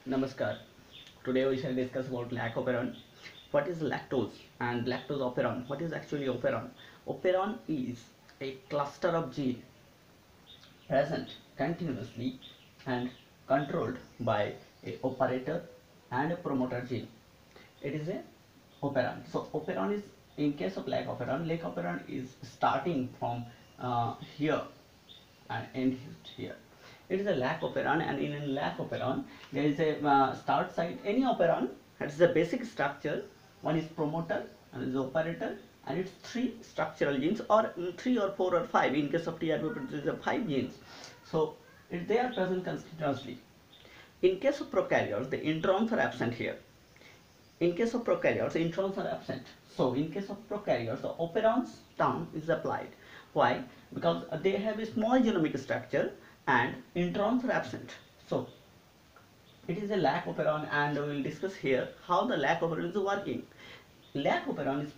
Namaskar. Today we shall discuss about LAC Operon. What is lactose and lactose operon? What is actually operon? Operon is a cluster of genes present continuously and controlled by a operator and a promoter gene. It is a operon. So operon is, in case of LAC Operon is starting from here and end here. It is a LAC operon, and in a LAC operon there is a start site. Any operon has a basic structure. One is promoter, and is operator, and it's three structural genes, or three or four or five. In case of TRP, there is five genes. So they are present continuously. In case of prokaryotes, the introns are absent here. In case of prokaryotes, introns are absent. So in case of prokaryotes, the operon's term is applied. Why? Because they have a small genomic structure and introns are absent. So it is a LAC operon, and we will discuss here how the LAC operon is working. LAC operon is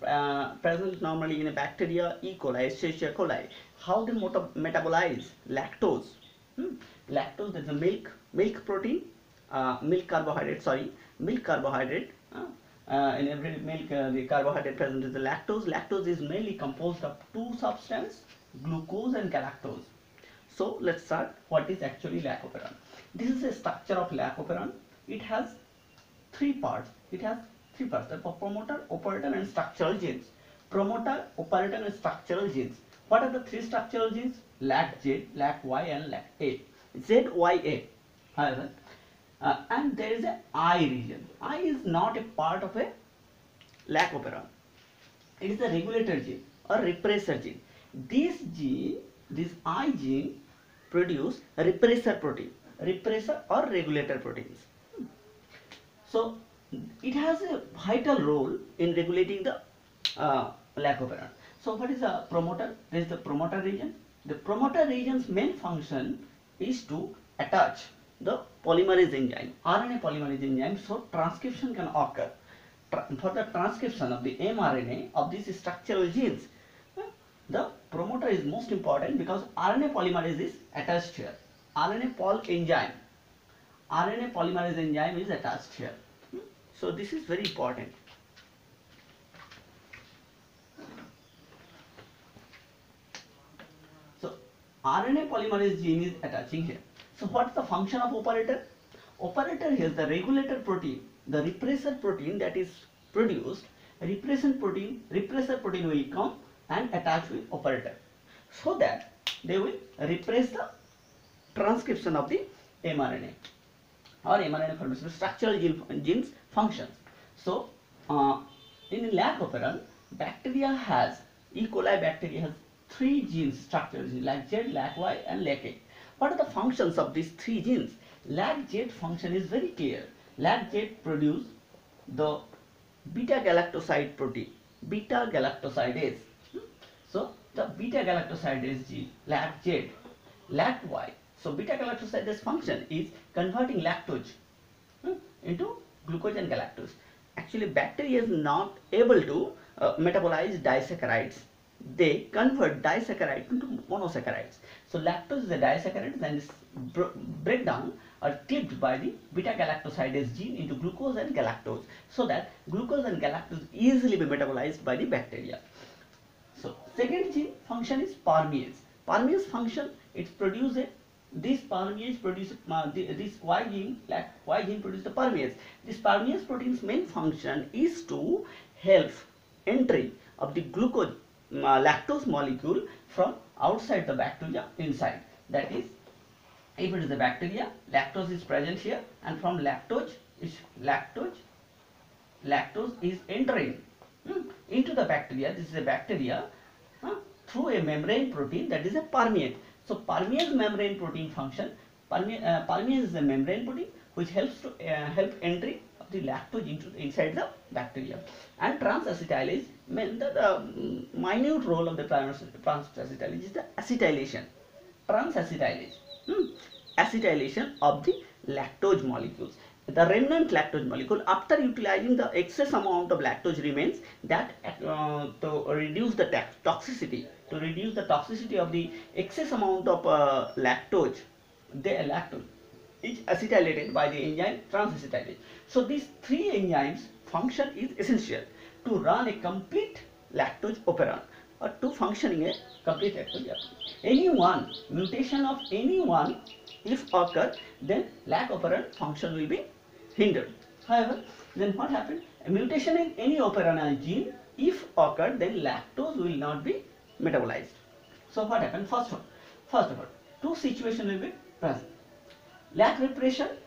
present normally in a bacteria E. coli, Escherichia coli. How they metabolize lactose? Lactose, there is a milk protein, milk carbohydrate. In every milk, the carbohydrate present is the lactose. Lactose is mainly composed of two substances, glucose and galactose. So let's start. What is actually LAC operon? This is a structure of LAC operon. It has three parts. The promoter, operator, and structural genes. Promoter, operator, and structural genes. What are the three structural genes? LAC-Z, LAC-Y, and LAC-A. ZYA. However, and there is a I region. I is not a part of a LAC operon. It is a regulator gene or repressor gene. This I gene produce a repressor or regulator proteins. So it has a vital role in regulating the LAC operon. So what is the promoter? There is the promoter region. The promoter region's main function is to attach the polymerase enzyme, RNA polymerase enzyme, so transcription can occur. For the transcription of the mRNA of these structural genes, the promoter is most important because RNA polymerase is attached here. RNA polymerase enzyme is attached here. So this is very important. So RNA polymerase gene is attaching here. So what is the function of operator? Operator here is the regulator protein, the repressor protein that is produced. Repressor protein will come and attach with operator, so that they will repress the transcription of the mRNA or mRNA formation, structural genes functions. So in LAC operon, E. coli bacteria has three genes, structural genes, LAC-Z, LAC-Y, and LAC-A. What are the functions of these three genes? LAC-Z function is very clear. LAC-Z produce the beta-galactoside protein, beta-galactosidase. So the beta-galactosidase gene, LAC-Z, LAC-Y. So beta-galactosidase function is converting lactose into glucose and galactose. Actually, bacteria is not able to metabolize disaccharides. They convert disaccharides into monosaccharides. So lactose is a disaccharide, and is breakdown or clipped by the beta-galactosidase gene into glucose and galactose, so that glucose and galactose easily be metabolized by the bacteria. So second gene function is permease. Permease function, it produces this permease produces this Y gene, Y gene produces the permease. This permease protein's main function is to help entry of the glucose lactose molecule from outside the bacteria inside. That is, if it is a bacteria, lactose is present here, and from lactose is entering into the bacteria. This is a bacteria through a membrane protein, that is a permease. So permease membrane protein function. Permease is a membrane protein which helps to help entry of the lactose inside the bacteria. And transacetylase, the minute role of the transacetylase is the acetylation. Acetylation of the lactose molecules. The remnant lactose molecule, after utilizing the excess amount of lactose remains, that to reduce the toxicity, of the excess amount of lactose, is acetylated by the enzyme trans-acetylase. So these three enzymes function is essential to run a complete lactose operon or to functioning a complete lactose operon. Any one mutation of any one if occur, then LAC operon function will be hindered. However, then what happened? A mutation in any operonal gene if occurred, then lactose will not be metabolized. So what happened? First of all, two situations will be present. LAC repressor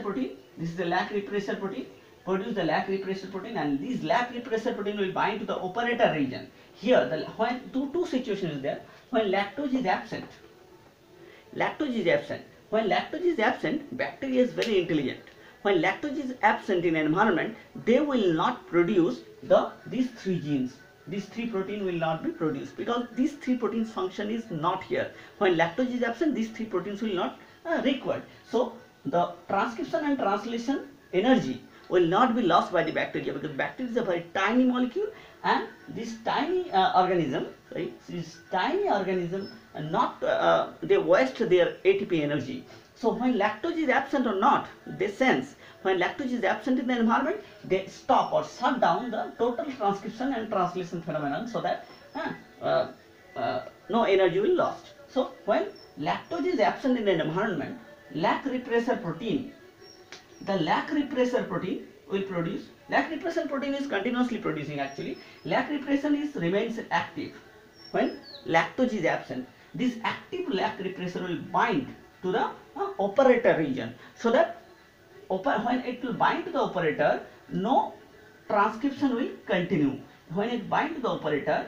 protein. This is the LAC repressor protein. Produce the LAC repressor protein, and this LAC repressor protein will bind to the operator region. Here, when two situations is there. When lactose is absent. When lactose is absent, bacteria is very intelligent. When lactose is absent in an environment, they will not produce these three genes. These three proteins will not be produced because these three proteins function is not here. When lactose is absent, these three proteins will not required. So the transcription and translation energy will not be lost by the bacteria because bacteria is a very tiny molecule, and this tiny organism, they waste their ATP energy. So when lactose is absent or not, they sense. When lactose is absent in the environment, they stop or shut down the total transcription and translation phenomenon so that no energy will lost. So when lactose is absent in an environment, LAC repressor protein, the LAC repressor protein will produce. LAC repressor protein is continuously producing actually. LAC repressor remains active when lactose is absent. This active LAC repressor will bind to the operator region so that when it will bind to the operator, no transcription will continue. When it bind to the operator,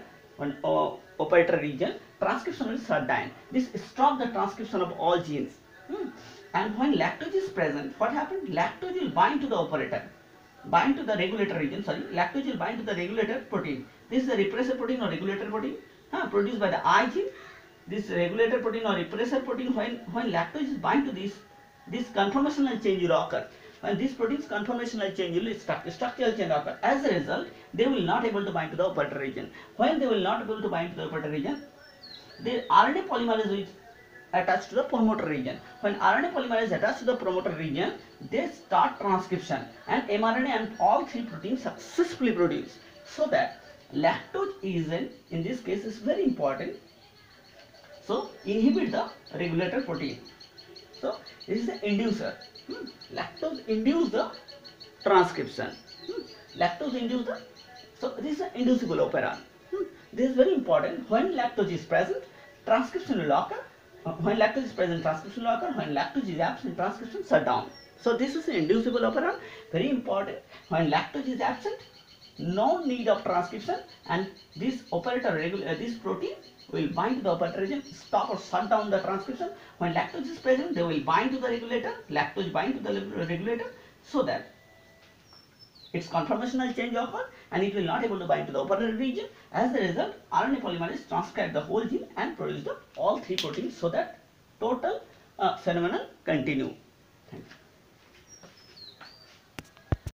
operator region, transcription will shut down. This stops the transcription of all genes. And when lactose is present, what happens? Lactose will bind to the operator, bind to the regulator region. Lactose will bind to the regulator protein. This is the repressor protein or regulator protein produced by the I gene. This regulator protein or repressor protein, when lactose is bind to this conformational change will occur. When this protein's conformational change will structural change occur. As a result, they will not able to bind to the operator region. When they will not able to bind to the operator region, the RNA polymerase is attached to the promoter region. When RNA polymerase is attached to the promoter region, they start transcription and mRNA and all three proteins successfully produce. So that lactose is in this case is very important. So inhibit the regulator protein. So this is the inducer. Lactose induce the transcription. Lactose induce the. So this is an inducible operon. This is very important. When lactose is present, transcription will occur. When lactose is present, transcription will occur. When lactose is absent, transcription shut down. So this is an inducible operon. Very important. When lactose is absent, no need of transcription, and this operator this protein will bind to the operator region, stop or shut down the transcription. When lactose is present, they will bind to the regulator, lactose bind to the regulator, so that its conformational change occur and it will not able to bind to the operator region. As a result, RNA polymerase transcribe the whole gene and produce all three proteins so that total phenomenon continue. Thank you.